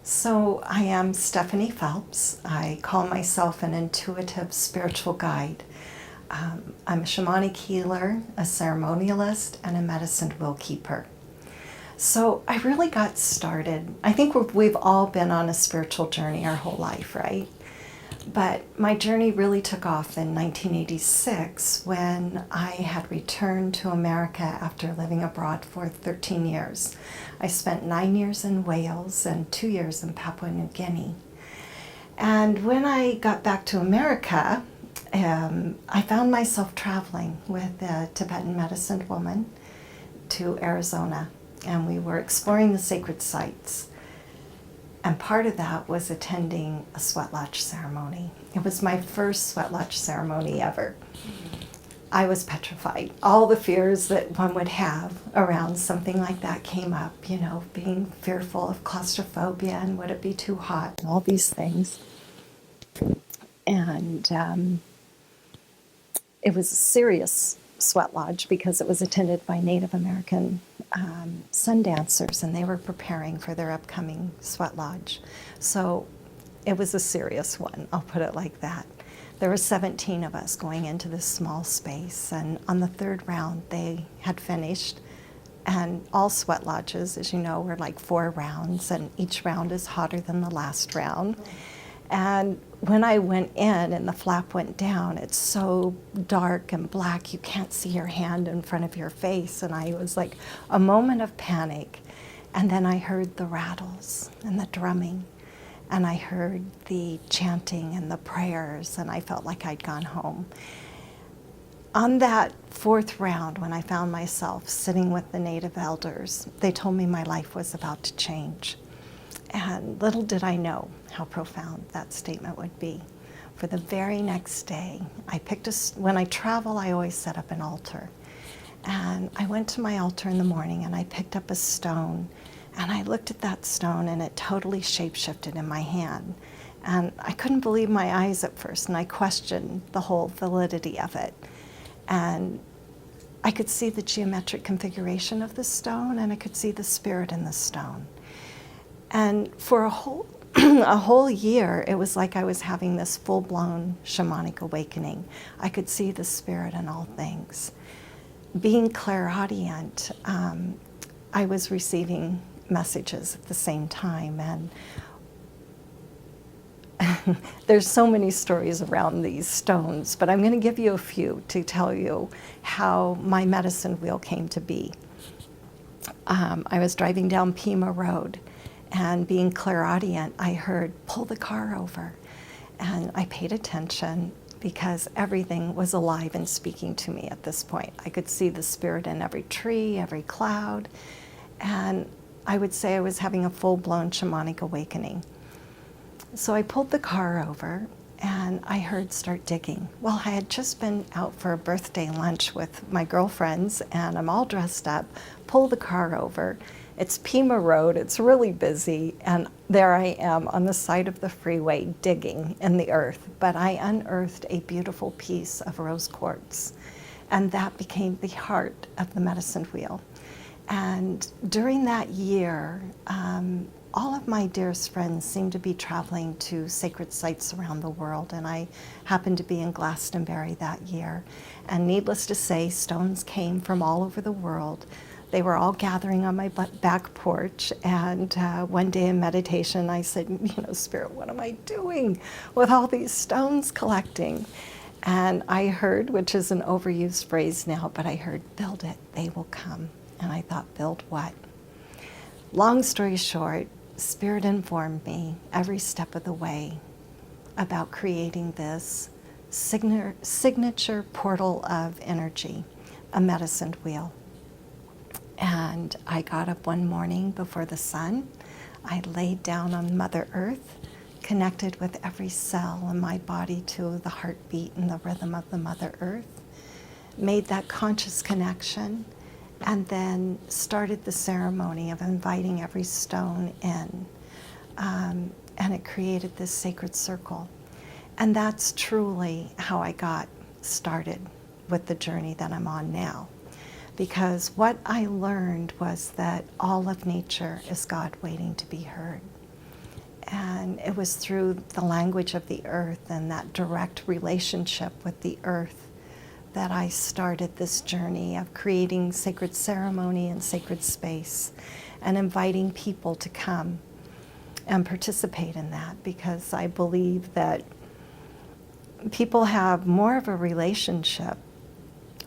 So I am Stephanie Phelps. I call myself an intuitive spiritual guide. I'm a shamanic healer, a ceremonialist, and a medicine wheel keeper. So I really got started. I think we've all been on a spiritual journey our whole life, right? But my journey really took off in 1986 when I had returned to America after living abroad for 13 years. I spent 9 years in Wales and 2 years in Papua New Guinea. And when I got back to America, I found myself traveling with a Tibetan medicine woman to Arizona, and we were exploring the sacred sites. And part of that was attending a sweat lodge ceremony. It was my first sweat lodge ceremony ever. I was petrified. All the fears that one would have around something like that came up, being fearful of claustrophobia and would it be too hot and all these things. And it was a serious sweat lodge because it was attended by Native American sun dancers, and they were preparing for their upcoming sweat lodge. So it was a serious one, I'll put it like that. There were 17 of us going into this small space, and on the third round they had finished. And all sweat lodges, as you know, were like 4 rounds, and each round is hotter than the last round. And when I went in and the flap went down, it's so dark and black, you can't see your hand in front of your face. And I was like a moment of panic. And then I heard the rattles and the drumming, and I heard the chanting and the prayers, and I felt like I'd gone home. On that 4th round, when I found myself sitting with the native elders, they told me my life was about to change. And little did I know how profound that statement would be. For the very next day, when I travel, I always set up an altar. And I went to my altar in the morning and I picked up a stone, and I looked at that stone and it totally shapeshifted in my hand. And I couldn't believe my eyes at first, and I questioned the whole validity of it. And I could see the geometric configuration of the stone, and I could see the spirit in the stone. And for a whole year, it was like I was having this full-blown shamanic awakening. I could see the spirit in all things. Being clairaudient, I was receiving messages at the same time. And there's so many stories around these stones, but I'm going to give you a few to tell you how my medicine wheel came to be. I was driving down Pima Road, and being clairaudient, I heard, "Pull the car over." And I paid attention because everything was alive and speaking to me at this point. I could see the spirit in every tree, every cloud, and I would say I was having a full-blown shamanic awakening. So I pulled the car over, and I heard, "Start digging." Well, I had just been out for a birthday lunch with my girlfriends, and I'm all dressed up, pull the car over. It's Pima Road, it's really busy, and there I am on the side of the freeway digging in the earth. But I unearthed a beautiful piece of rose quartz, and that became the heart of the medicine wheel. And during that year, all of my dearest friends seemed to be traveling to sacred sites around the world, and I happened to be in Glastonbury that year. And needless to say, stones came from all over the world. They were all gathering on my back porch, and one day in meditation I said, "Spirit, what am I doing with all these stones collecting?" And I heard, which is an overused phrase now, but I heard, "Build it, they will come." And I thought, build what? Long story short, Spirit informed me every step of the way about creating this signature portal of energy, a medicine wheel. And I got up one morning before the sun. I laid down on Mother Earth, connected with every cell in my body to the heartbeat and the rhythm of the Mother Earth, made that conscious connection, and then started the ceremony of inviting every stone in. And it created this sacred circle. And that's truly how I got started with the journey that I'm on now. Because what I learned was that all of nature is God waiting to be heard. And it was through the language of the earth and that direct relationship with the earth that I started this journey of creating sacred ceremony and sacred space and inviting people to come and participate in that, because I believe that people have more of a relationship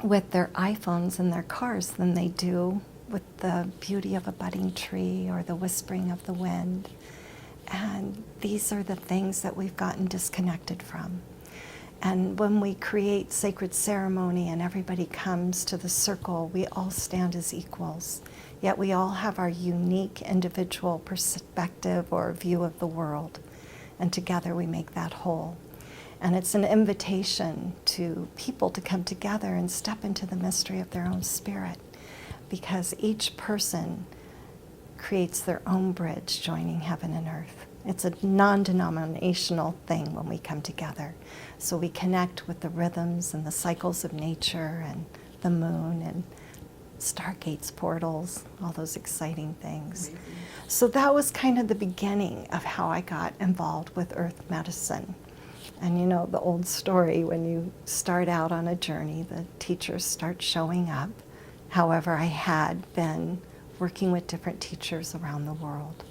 with their iPhones and their cars than they do with the beauty of a budding tree or the whispering of the wind. And these are the things that we've gotten disconnected from. And when we create sacred ceremony and everybody comes to the circle, we all stand as equals. Yet we all have our unique individual perspective or view of the world. And together we make that whole. And it's an invitation to people to come together and step into the mystery of their own spirit, because each person creates their own bridge joining heaven and earth. It's a non-denominational thing when we come together. So we connect with the rhythms and the cycles of nature and the moon and stargates, portals, all those exciting things. Mm-hmm. So that was kind of the beginning of how I got involved with earth medicine. And you know the old story, when you start out on a journey, the teachers start showing up. However, I had been working with different teachers around the world.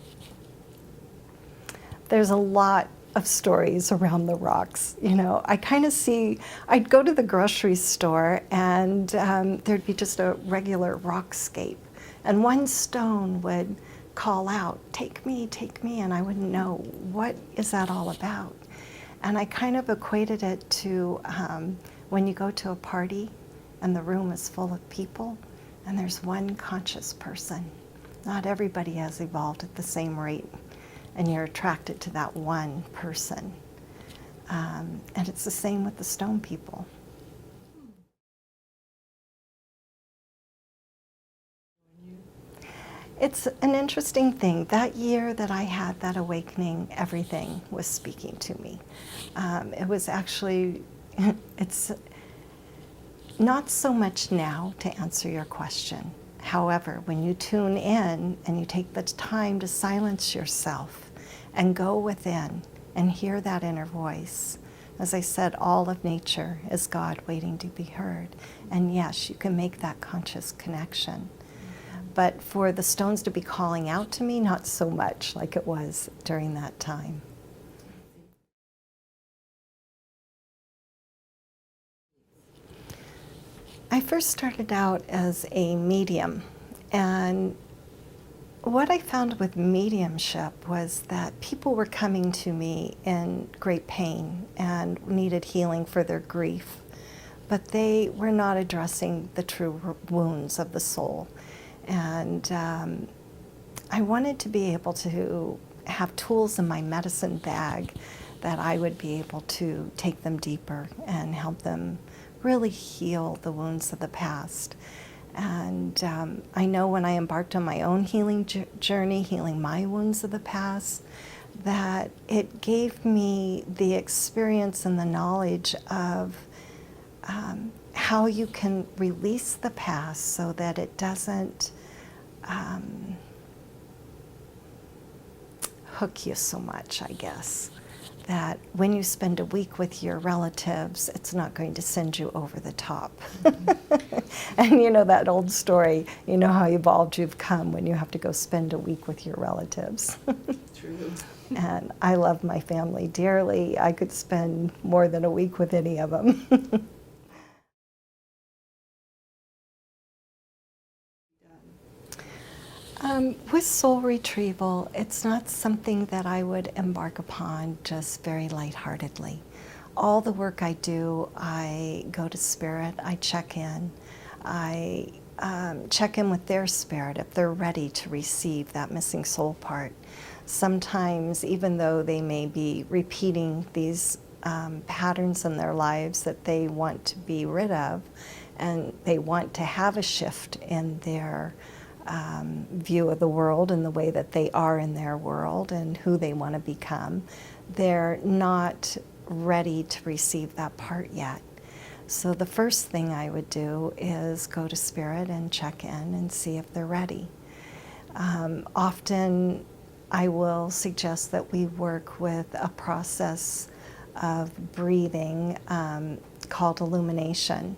There's a lot of stories around the rocks. You know, I kind of see, I'd go to the grocery store and there'd be just a regular rockscape. And one stone would call out, take me, and I wouldn't know, what is that all about? And I kind of equated it to when you go to a party and the room is full of people and there's one conscious person. Not everybody has evolved at the same rate, and you're attracted to that one person. And it's the same with the stone people. It's an interesting thing. That year that I had that awakening, everything was speaking to me. It was actually, it's not so much now, to answer your question. However, when you tune in and you take the time to silence yourself and go within and hear that inner voice, as I said, all of nature is God waiting to be heard. And yes, you can make that conscious connection. But for the stones to be calling out to me, not so much like it was during that time. I first started out as a medium, and what I found with mediumship was that people were coming to me in great pain and needed healing for their grief, but they were not addressing the true wounds of the soul. And I wanted to be able to have tools in my medicine bag that I would be able to take them deeper and help them really heal the wounds of the past. And I know when I embarked on my own healing journey, healing my wounds of the past, that it gave me the experience and the knowledge of how you can release the past so that it doesn't hook you so much, I guess. That when you spend a week with your relatives, it's not going to send you over the top. Mm-hmm. And you know that old story, you know how evolved you've come when you have to go spend a week with your relatives. True. And I love my family dearly. I could spend more than a week with any of them. With soul retrieval, it's not something that I would embark upon just very lightheartedly. All the work I do, I go to spirit, I check in. I check in with their spirit if they're ready to receive that missing soul part. Sometimes, even though they may be repeating these patterns in their lives that they want to be rid of, and they want to have a shift in their view of the world and the way that they are in their world and who they want to become, they're not ready to receive that part yet. So the first thing I would do is go to spirit and check in and see if they're ready. Often I will suggest that we work with a process of breathing called illumination,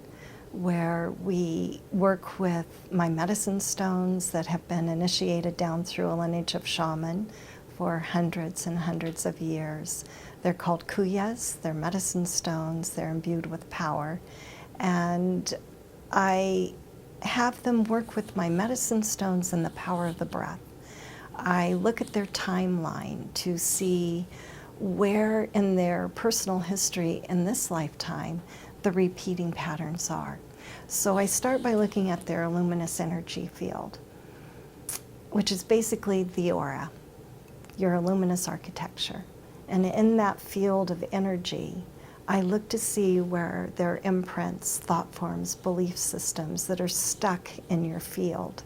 where we work with my medicine stones that have been initiated down through a lineage of shaman for hundreds and hundreds of years. They're called kuyas, they're medicine stones, they're imbued with power. And I have them work with my medicine stones and the power of the breath. I look at their timeline to see where in their personal history in this lifetime the repeating patterns are. So I start by looking at their luminous energy field, which is basically the aura, your luminous architecture. And in that field of energy, I look to see where there are imprints, thought forms, belief systems that are stuck in your field.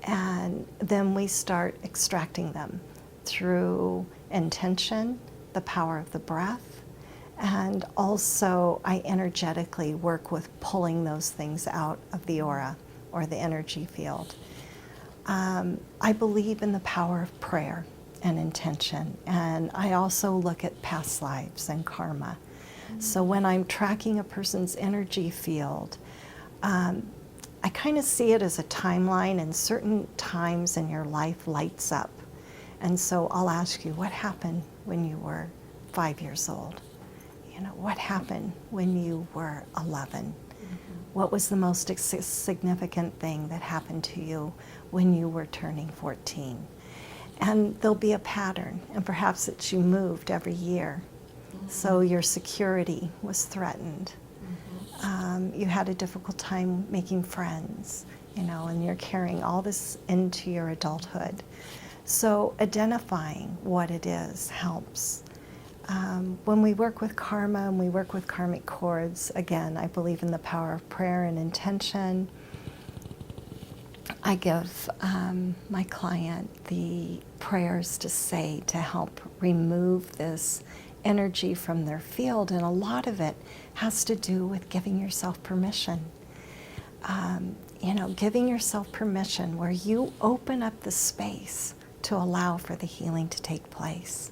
And then we start extracting them through intention, the power of the breath, and also I energetically work with pulling those things out of the aura or the energy field. I believe in the power of prayer and intention, and I also look at past lives and karma. So when I'm tracking a person's energy field, I kind of see it as a timeline, and certain times in your life lights up. And so I'll ask you, what happened when you were 5 years old? You know, what happened when you were 11? Mm-hmm. What was the most significant thing that happened to you when you were turning 14? And there'll be a pattern, and perhaps it's you moved every year. Mm-hmm. So your security was threatened. Mm-hmm. You had a difficult time making friends, you know, and you're carrying all this into your adulthood. So identifying what it is helps. When we work with karma and we work with karmic cords, again, I believe in the power of prayer and intention. I give my client the prayers to say to help remove this energy from their field, and a lot of it has to do with giving yourself permission. You know, giving yourself permission where you open up the space to allow for the healing to take place.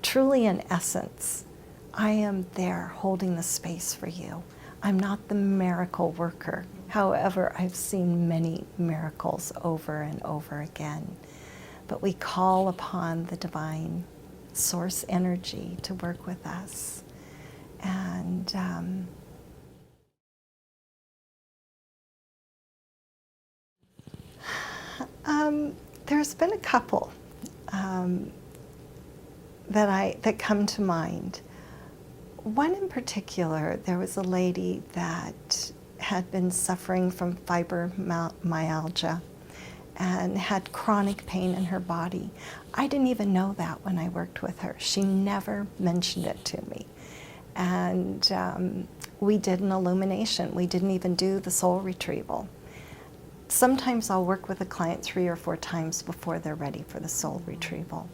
Truly, in essence, I am there holding the space for you. I'm not the miracle worker. However, I've seen many miracles over and over again. But we call upon the divine source energy to work with us. And there's been a couple that come to mind. One in particular, there was a lady that had been suffering from fibromyalgia and had chronic pain in her body. I didn't even know that when I worked with her. She never mentioned it to me. And we did an illumination. We didn't even do the soul retrieval. Sometimes I'll work with a client 3 or 4 times before they're ready for the soul retrieval.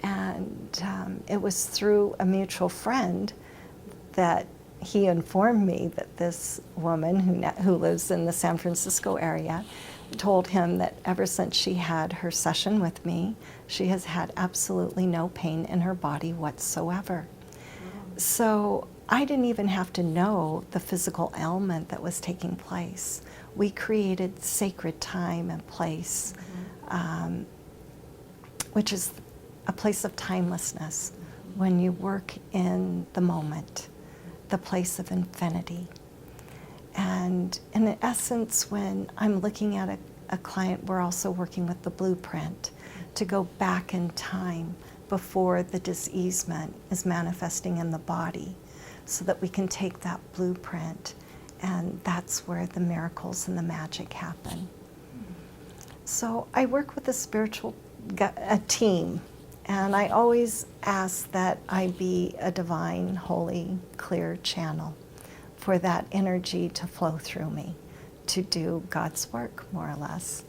And it was through a mutual friend that he informed me that this woman who lives in the San Francisco area told him that ever since she had her session with me, she has had absolutely no pain in her body whatsoever. So I didn't even have to know the physical ailment that was taking place. We created sacred time and place, which is a place of timelessness when you work in the moment, the place of infinity. And in essence, when I'm looking at a client, we're also working with the blueprint to go back in time before the diseasement is manifesting in the body, so that we can take that blueprint, and that's where the miracles and the magic happen. So I work with a team, and I always ask that I be a divine, holy, clear channel for that energy to flow through me to do God's work, more or less.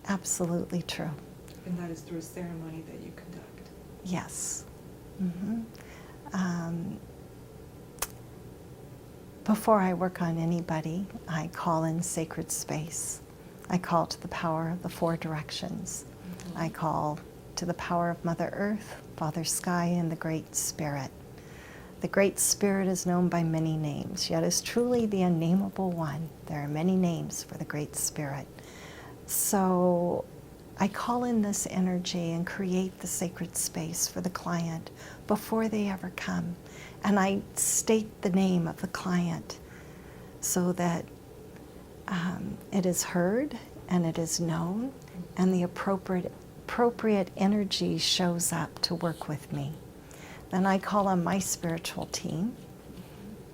Absolutely true. And that is through a ceremony that you conduct. Yes. Mm-hmm. Before I work on anybody, I call in sacred space. I call to the power of the four directions. I call to the power of Mother Earth, Father Sky, and the Great Spirit. The Great Spirit is known by many names, yet is truly the unnameable one. There are many names for the Great Spirit. So I call in this energy and create the sacred space for the client before they ever come. And I state the name of the client so that it is heard and it is known, and the appropriate energy shows up to work with me. Then I call on my spiritual team,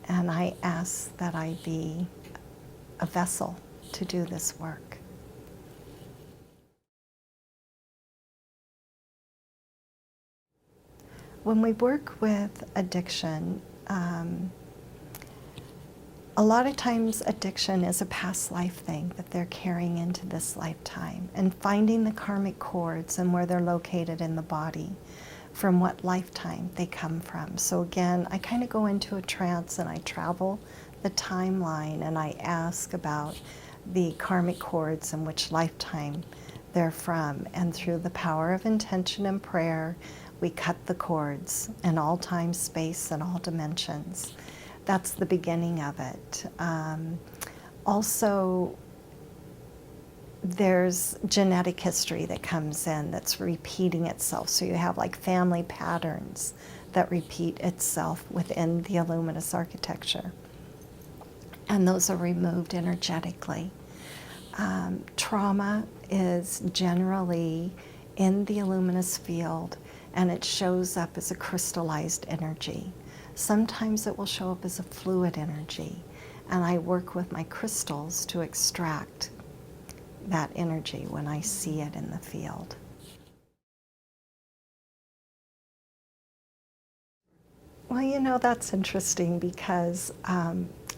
and I ask that I be a vessel to do this work. When we work with addiction, a lot of times addiction is a past life thing that they're carrying into this lifetime, and finding the karmic cords and where they're located in the body, from what lifetime they come from. So again, I kind of go into a trance and I travel the timeline and I ask about the karmic cords and which lifetime they're from. And through the power of intention and prayer, we cut the cords in all time, space, and all dimensions. That's the beginning of it. Also, there's genetic history that comes in that's repeating itself. So you have like family patterns that repeat itself within the luminous architecture. And those are removed energetically. Trauma is generally in the luminous field, and it shows up as a crystallized energy. Sometimes it will show up as a fluid energy, and I work with my crystals to extract that energy when I see it in the field. Well, you know, that's interesting because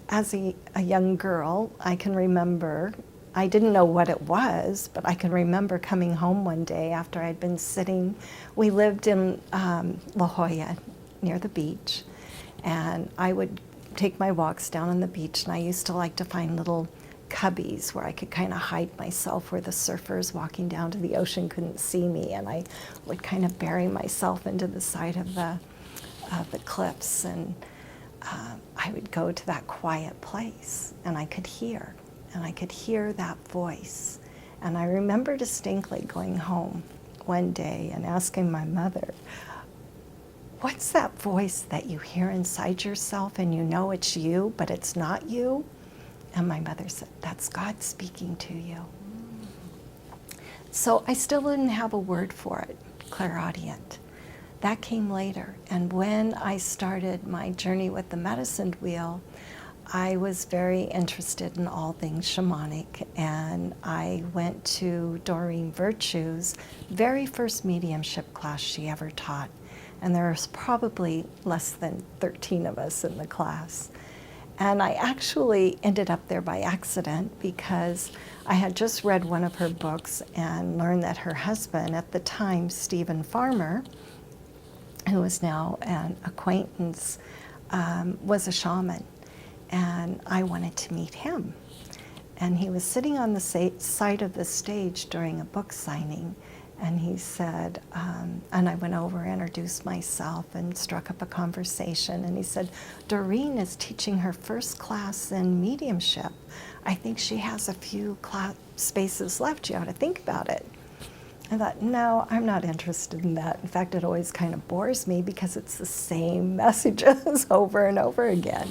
as a young girl, I can remember, I didn't know what it was, but I can remember coming home one day after I'd been sitting. We lived in La Jolla near the beach, and I would take my walks down on the beach, and I used to like to find little cubbies where I could kind of hide myself, where the surfers walking down to the ocean couldn't see me, and I would kind of bury myself into the side of the cliffs, and I would go to that quiet place, and I could hear that voice. And I remember distinctly going home one day and asking my mother, "What's that voice that you hear inside yourself and you know it's you, but it's not you?" And my mother said, "That's God speaking to you." So I still didn't have a word for it, clairaudient. That came later. And when I started my journey with the medicine wheel, I was very interested in all things shamanic, and I went to Doreen Virtue's very first mediumship class she ever taught. And there was probably less than 13 of us in the class. And I actually ended up there by accident because I had just read one of her books and learned that her husband at the time, Stephen Farmer, who is now an acquaintance, was a shaman. And I wanted to meet him. And he was sitting on the side of the stage during a book signing, and he said, and I went over, introduced myself, and struck up a conversation. And he said, "Doreen is teaching her first class in mediumship. I think she has a few spaces left. You ought to think about it." I thought, no, I'm not interested in that. In fact, it always kind of bores me because it's the same messages over and over again.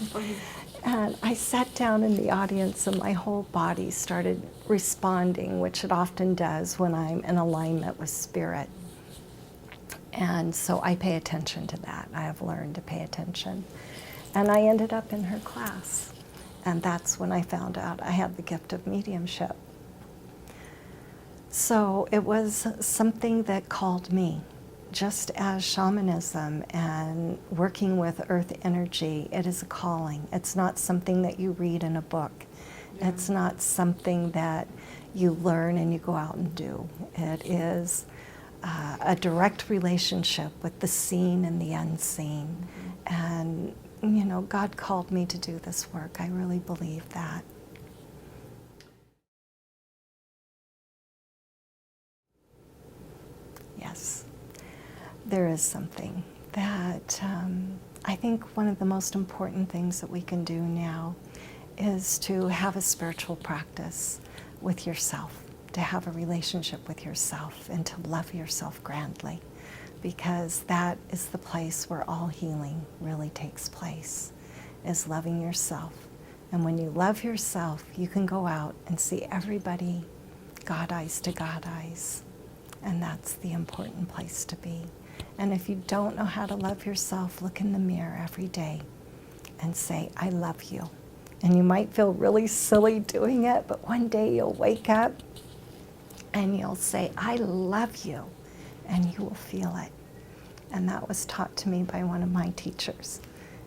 And I sat down in the audience, and my whole body started responding, which it often does when I'm in alignment with spirit. And so I pay attention to that. I have learned to pay attention. And I ended up in her class. And that's when I found out I had the gift of mediumship. So it was something that called me. Just as shamanism and working with earth energy, it is a calling. It's not something that you read in a book. Yeah. It's not something that you learn and you go out and do. It is a direct relationship with the seen and the unseen. Mm-hmm. And, you God called me to do this work. I really believe that. Yes, there is something that I think one of the most important things that we can do now is to have a spiritual practice with yourself, to have a relationship with yourself, and to love yourself grandly, because that is the place where all healing really takes place, is loving yourself. And when you love yourself, you can go out and see everybody God eyes to God eyes. And that's the important place to be. And if you don't know how to love yourself, look in the mirror every day and say, I love you. And you might feel really silly doing it, but one day you'll wake up and you'll say, I love you, and you will feel it. And that was taught to me by one of my teachers.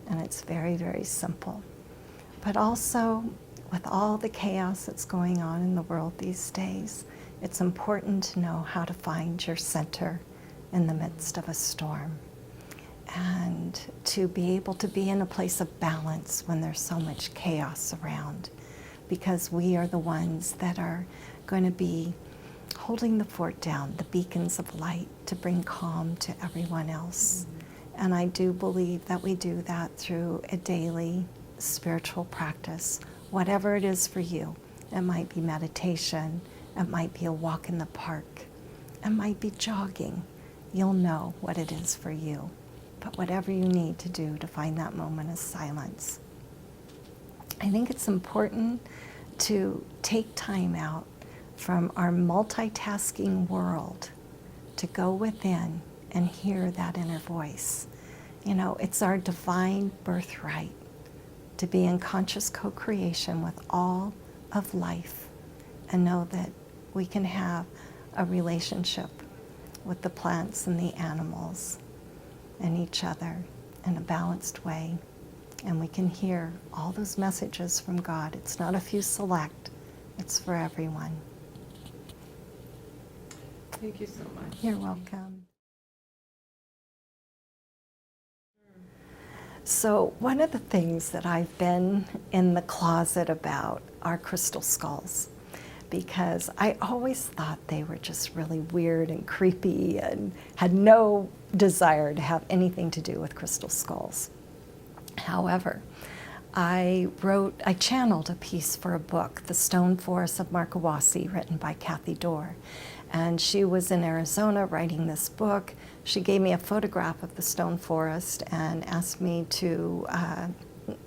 And it's very, very simple. But also, with all the chaos that's going on in the world these days, it's important to know how to find your center in the midst of a storm, and to be able to be in a place of balance when there's so much chaos around, because we are the ones that are going to be holding the fort down, the beacons of light to bring calm to everyone else. And I do believe that we do that through a daily spiritual practice, whatever it is for you. It might be meditation, it might be a walk in the park, it might be jogging. You'll know what it is for you. But whatever you need to do to find that moment of silence. I think it's important to take time out from our multitasking world to go within and hear that inner voice. It's our divine birthright to be in conscious co-creation with all of life and know that we can have a relationship with the plants and the animals and each other in a balanced way. And we can hear all those messages from God. It's not a few select, it's for everyone. Thank you so much. You're welcome. So one of the things that I've been in the closet about are crystal skulls, because I always thought they were just really weird and creepy and had no desire to have anything to do with crystal skulls. However, I channeled a piece for a book, The Stone Forest of Markawasi, written by Kathy Dorr. And she was in Arizona writing this book. She gave me a photograph of the stone forest and asked me to,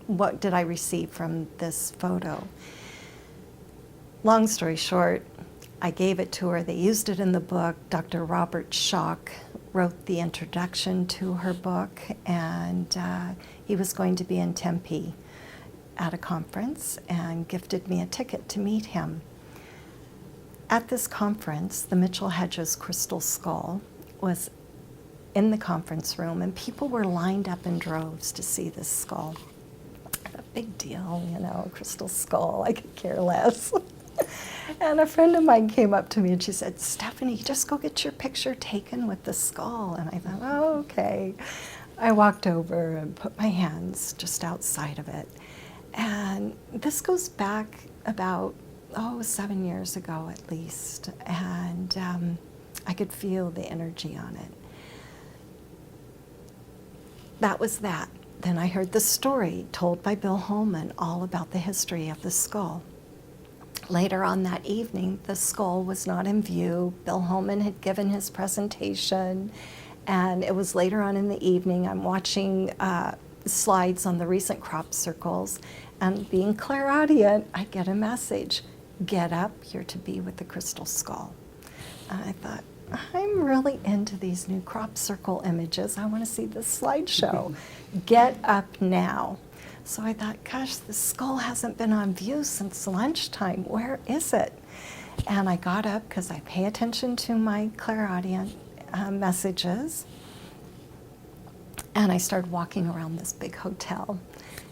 what did I receive from this photo? Long story short, I gave it to her. They used it in the book. Dr. Robert Schock wrote the introduction to her book, and he was going to be in Tempe at a conference and gifted me a ticket to meet him. At this conference, the Mitchell Hedges crystal skull was in the conference room, and people were lined up in droves to see this skull. A big deal, crystal skull, I could care less. And a friend of mine came up to me and she said, Stephanie, just go get your picture taken with the skull. And I thought, oh, okay. I walked over and put my hands just outside of it. And this goes back about 7 years ago at least, and I could feel the energy on it. That was that. Then I heard the story told by Bill Holman all about the history of the skull. Later on that evening, the skull was not in view. Bill Holman had given his presentation, and it was later on in the evening. I'm watching slides on the recent crop circles, and being clairaudient, I get a message. Get up, you're to be with the crystal skull. And I thought, I'm really into these new crop circle images. I want to see this slideshow. Get up now. So I thought, gosh, the skull hasn't been on view since lunchtime. Where is it? And I got up because I pay attention to my clairaudient messages. And I started walking around this big hotel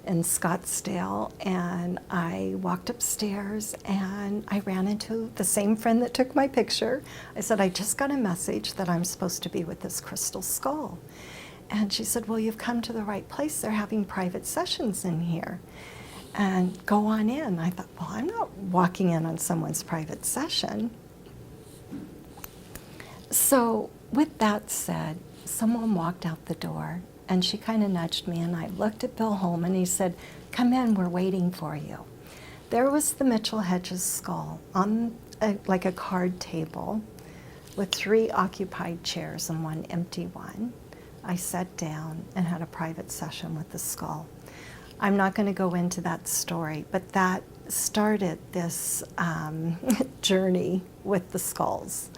in Scottsdale, and I walked upstairs and I ran into the same friend that took my picture. I said, I just got a message that I'm supposed to be with this crystal skull. And she said, well, you've come to the right place. They're having private sessions in here. And go on in. I thought, well, I'm not walking in on someone's private session. So with that said, someone walked out the door, and she kind of nudged me, and I looked at Bill Holman, and he said, come in, we're waiting for you. There was the Mitchell Hedges skull on like a card table with 3 occupied chairs and 1 empty one. I sat down and had a private session with the skull. I'm not going to go into that story, but that started this journey with the skulls.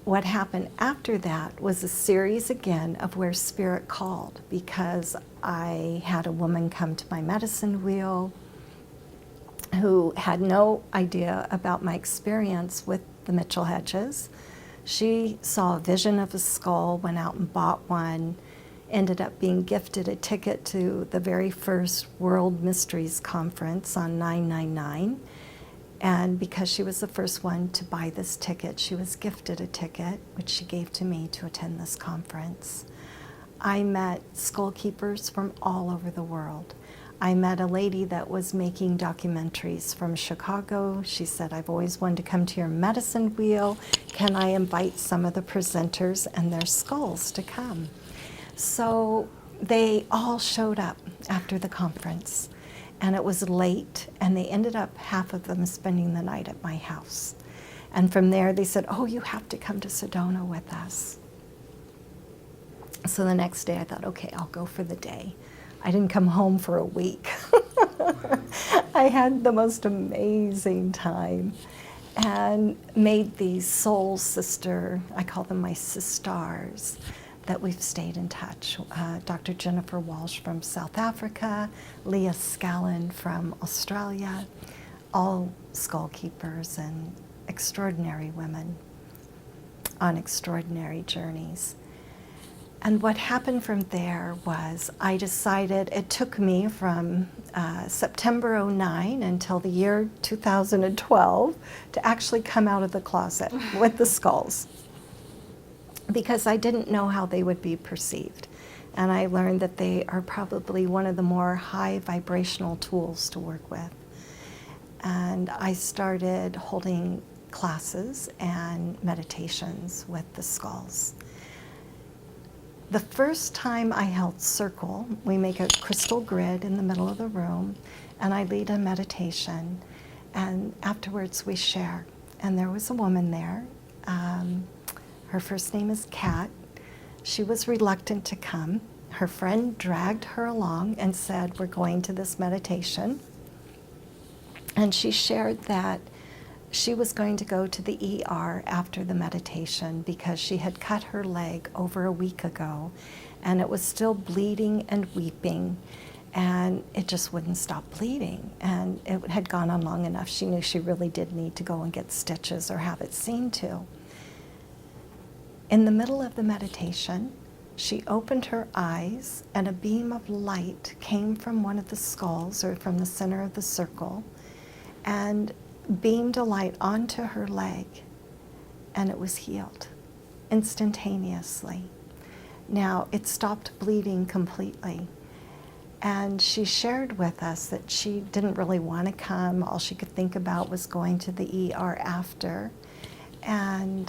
What happened after that was a series again of where Spirit called, because I had a woman come to my medicine wheel who had no idea about my experience with the Mitchell Hedges. She saw a vision of a skull, went out and bought one, ended up being gifted a ticket to the very first World Mysteries Conference on 999. And because she was the first one to buy this ticket, she was gifted a ticket, which she gave to me to attend this conference. I met skull keepers from all over the world. I met a lady that was making documentaries from Chicago. She said, I've always wanted to come to your medicine wheel. Can I invite some of the presenters and their skulls to come? So they all showed up after the conference. And it was late, and they ended up, half of them, spending the night at my house. And from there, they said, oh, you have to come to Sedona with us. So the next day, I thought, okay, I'll go for the day. I didn't come home for a week. I had the most amazing time and made these soul sister, I call them my sisters, that we've stayed in touch. Dr. Jennifer Walsh from South Africa, Leah Scallon from Australia, all skull keepers and extraordinary women on extraordinary journeys. And what happened from there was I decided, it took me from September '09 until the year 2012 to actually come out of the closet with the skulls, because I didn't know how they would be perceived. And I learned that they are probably one of the more high vibrational tools to work with. And I started holding classes and meditations with the skulls. The first time I held circle, we make a crystal grid in the middle of the room, and I lead a meditation, and afterwards we share. And there was a woman there. Her first name is Kat. She was reluctant to come. Her friend dragged her along and said, we're going to this meditation. And she shared that she was going to go to the ER after the meditation because she had cut her leg over a week ago, and it was still bleeding and weeping, and it just wouldn't stop bleeding. And it had gone on long enough. She knew she really did need to go and get stitches or have it seen to. In the middle of the meditation, she opened her eyes, and a beam of light came from one of the skulls, or from the center of the circle, and beamed a light onto her leg, and it was healed instantaneously. Now, it stopped bleeding completely. And she shared with us that she didn't really want to come. All she could think about was going to the ER after. And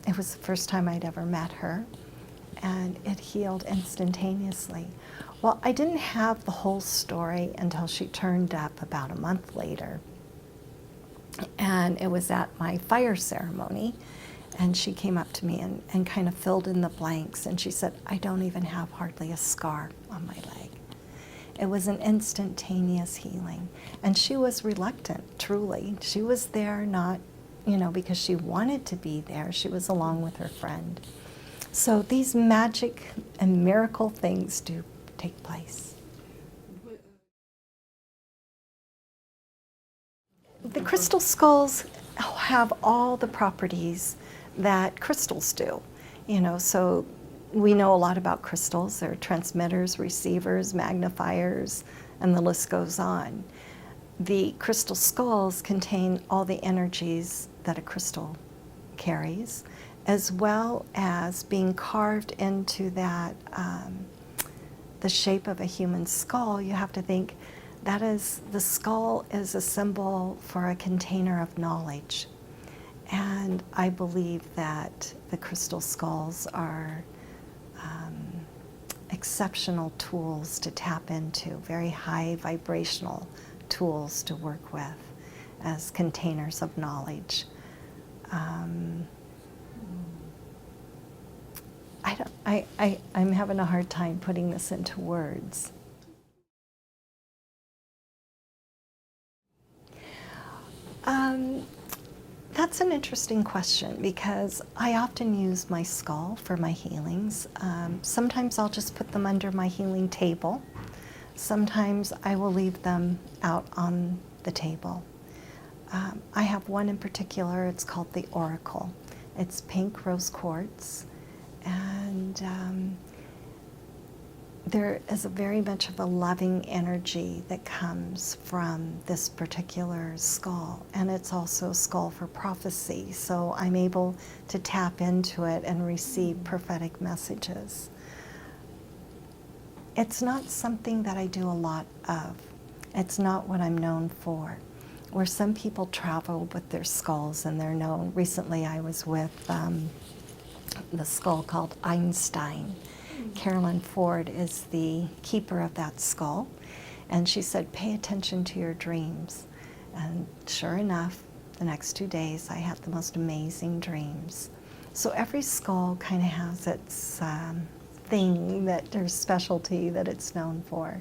it was the first time I'd ever met her. And it healed instantaneously. Well, I didn't have the whole story until she turned up about a month later. And it was at my fire ceremony, and she came up to me and kind of filled in the blanks, and she said, I don't even have hardly a scar on my leg. It was an instantaneous healing. And she was reluctant, truly. She was there not, because she wanted to be there. She was along with her friend. So these magic and miracle things do take place. The crystal skulls have all the properties that crystals do. So we know a lot about crystals. They're transmitters, receivers, magnifiers, and the list goes on. The crystal skulls contain all the energies that a crystal carries, as well as being carved into that, the shape of a human skull, you have to think that is, the skull is a symbol for a container of knowledge. And I believe that the crystal skulls are exceptional tools to tap into, very high vibrational tools to work with as containers of knowledge. I'm having a hard time putting this into words. That's an interesting question because I often use my skull for my healings. Sometimes I'll just put them under my healing table. Sometimes I will leave them out on the table. I have one in particular, it's called the Oracle. It's pink rose quartz, and there is a very much of a loving energy that comes from this particular skull, and it's also a skull for prophecy, so I'm able to tap into it and receive prophetic messages. It's not something that I do a lot of. It's not what I'm known for. Where some people travel with their skulls and they're known. Recently I was with the skull called Einstein. Carolyn Ford is the keeper of that skull, and she said, pay attention to your dreams. And sure enough, the next 2 days I had the most amazing dreams. So every skull kind of has its thing, that there's specialty that it's known for.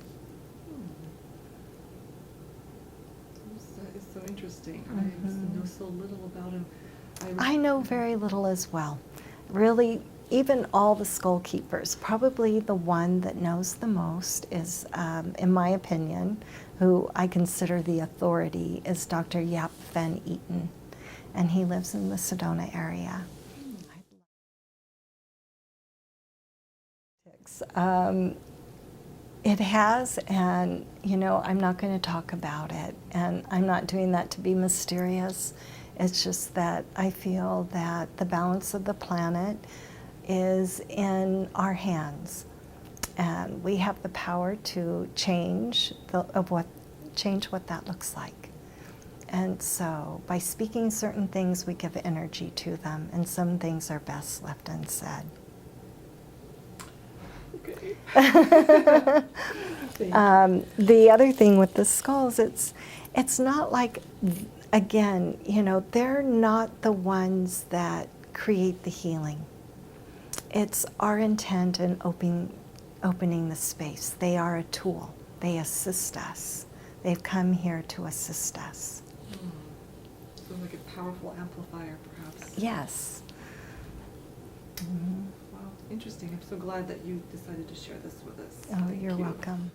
It's so interesting. I know so little about him. I know very little as well. Really, even all the skull keepers, probably the one that knows the most is, in my opinion, who I consider the authority, is Dr. Yap Van Eaton, and he lives in the Sedona area. It has, and you know, I'm not going to talk about it, and I'm not doing that to be mysterious. It's just that I feel that the balance of the planet is in our hands, and we have the power to change what that looks like. And so by speaking certain things, we give energy to them, and some things are best left unsaid. Okay. The other thing with the skulls, it's not like, again, you know, they're not the ones that create the healing. It's our intent in opening the space. They are a tool. They assist us. They've come here to assist us. So like a powerful amplifier, perhaps. Yes. Mm-hmm. Wow, interesting. I'm so glad that you decided to share this with us. Oh, Thank you're you. welcome.